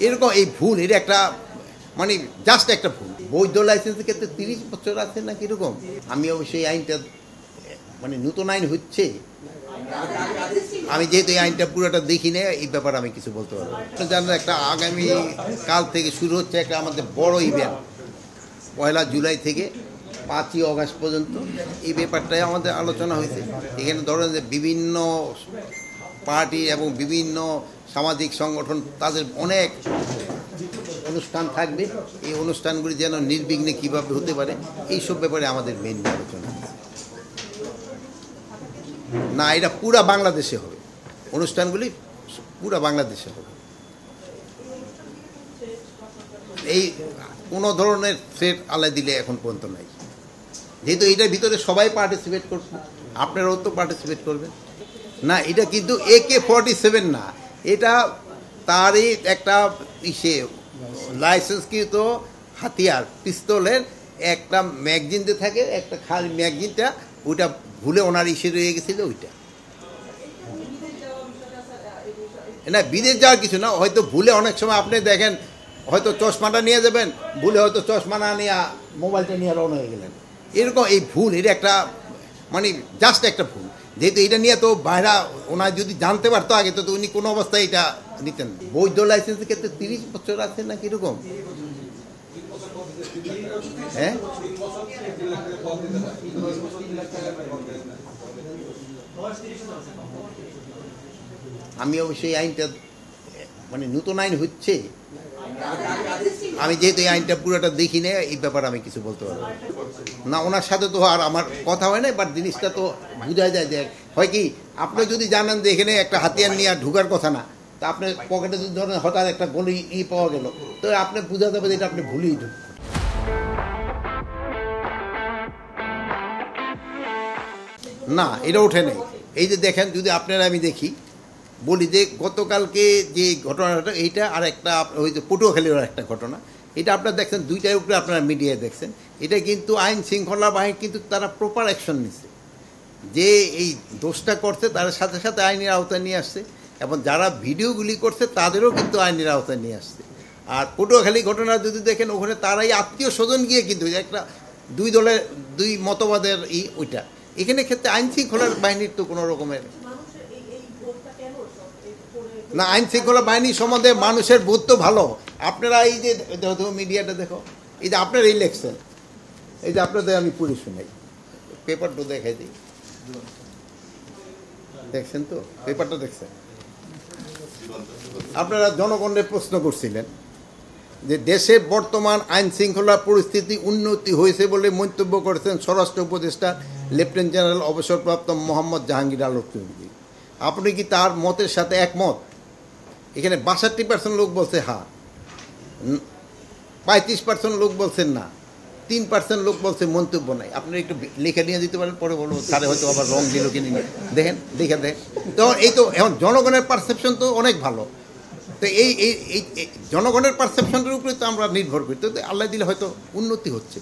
এরকম এই ভুল, এটা একটা মানে জাস্ট একটা ভুল। বৈধ লাইসেন্সের ক্ষেত্রে 30 বছর আছে না কিরকম। আমি অবশ্যই আইনটা মানে নতুন আইন হচ্ছে, আমি যেহেতু এই আইনটা পুরোটা দেখি না, এই ব্যাপারে আমি কিছু বলতে পারবো। জানেন একটা আগামী কাল থেকে শুরু হচ্ছে একটা আমাদের বড় ইভেন্ট, 1 জুলাই থেকে 5 অগাস্ট পর্যন্ত। এই ব্যাপারটাই আমাদের আলোচনা হয়েছে। এখানে ধরেন যে বিভিন্ন পার্টি এবং বিভিন্ন সামাজিক সংগঠন, তাদের অনেক অনুষ্ঠান থাকবে। এই অনুষ্ঠানগুলি যেন নির্বিঘ্নে কীভাবে হতে পারে, এইসব ব্যাপারে আমাদের মেন আলোচনা। না, এটা পুরা বাংলাদেশে হবে, অনুষ্ঠানগুলি পুরা বাংলাদেশে হবে। এই কোনো ধরনের থ্রেট আলাদা দিলে এখন পর্যন্ত নাই, যেহেতু এটার ভিতরে সবাই পার্টিসিপেট করবে, আপনারাও তো পার্টিসিপেট করবেন না। এটা কিন্তু AK-47 না, এটা তারই একটা লাইসেন্সকৃত হাতিয়ার, পিস্তলের একটা ম্যাগজিন দিয়ে থাকে, একটা খালি ম্যাগজিনটা, ওইটা ভুলে ওনার রয়ে গেছিল। ওইটা না, বিদেশ যাওয়ার কিছু না, হয়তো ভুলে অনেক সময় আপনি দেখেন হয়তো চশমাটা নিয়ে যাবেন, ভুলে হয়তো চশমা না নিয়ে মোবাইলটা নিয়ে রওনা হয়ে গেলেন। এরকম এই ভুল, এটা একটা মানে জাস্ট একটা ভুল। যেহেতু এটা নিয়ে তো বাইরা ওনার যদি জানতে পারতো আগে, তো উনি কোনো অবস্থায় এটা নিতেন। বৈধ লাইসেন্সের ক্ষেত্রে 30 বছর আছে না কিরকম। হ্যাঁ, আমি অবশ্যই আইনটা মানে নতুন আইন হচ্ছে, আমি যেহেতু এই আইনটা পুরোটা দেখি না, এই ব্যাপারে আমি কিছু বলতে পারবো না। ওনার সাথে তো আর আমার কথা হয় না, বাট জিনিসটা তো বোঝা যায় যে হয় কি, আপনি যদি জানেন যে এখানে একটা হাতিয়ার নিয়ে ঢুকার কথা না, তা আপনার পকেটে যদি ধরেন হঠাৎ একটা গলি পাওয়া গেল, তো আপনি বোঝা যাবে যে এটা আপনি ভুলেই ঢুকবেন না, এটা ওঠে নেই। এই যে দেখেন, যদি আপনারা আমি দেখি বলি যে গতকালকে যে ঘটনাটা, এইটা আর একটা ওই যে পটুয়াখালীর একটা ঘটনা, এটা আপনারা দেখছেন, দুইটার উপরে আপনারা মিডিয়ায় দেখছেন। এটা কিন্তু আইন শৃঙ্খলা বাহিনী কিন্তু তারা প্রপার অ্যাকশন নিচ্ছে, যে এই দোষটা করছে তার সাথে সাথে আইনের আওতায় নিয়ে আসছে, এবং যারা ভিডিওগুলি করছে তাদেরও কিন্তু আইনের আওতায় নিয়ে আসছে। আর পটুয়াখালী ঘটনা যদি দেখেন, ওখানে তারাই আত্মীয় স্বজন গিয়ে কিন্তু একটা দুই দলের দুই মতবাদের ওইটা, এখানে ক্ষেত্রে আইন শৃঙ্খলা বাহিনীর তো কোনো রকমের না। আইন শৃঙ্খলা বাহিনী সম্বন্ধে মানুষের বোধ তো ভালো। আপনারা এই যে মিডিয়াটা দেখো, এই যে আপনার ইলেকশন, এই যে আপনাদের আমি পড়ে শোনাই, পেপারটা দেখাই দিই, দেখছেন তো পেপারটা, দেখছেন আপনারা জনগণের প্রশ্ন করছিলেন যে দেশের বর্তমান আইন শৃঙ্খলা পরিস্থিতি উন্নতি হয়েছে বলে মন্তব্য করেছেন স্বরাষ্ট্র উপদেষ্টা লেফটেন্যান্ট জেনারেল অবসরপ্রাপ্ত মোহাম্মদ জাহাঙ্গীর আলম চৌধুরী। আপনি কি তার মতের সাথে একমত? এখানে 62% লোক বলছে হ্যাঁ, 35% লোক বলছেন না, 3% লোক বলছে মন্তব্য নাই। আপনারা একটু লেখা নিয়ে দিতে পারেন, পরে বলবো স্যারে হয়তো আবার রং দিল কিনে নিয়ে দেখেন, দেখে দেখেন। তো এই তো এখন জনগণের পারসেপশন তো অনেক ভালো, তো এই জনগণের পারসেপশনের উপরে তো আমরা নির্ভর করি, তো আল্লাহ দিলে হয়তো উন্নতি হচ্ছে।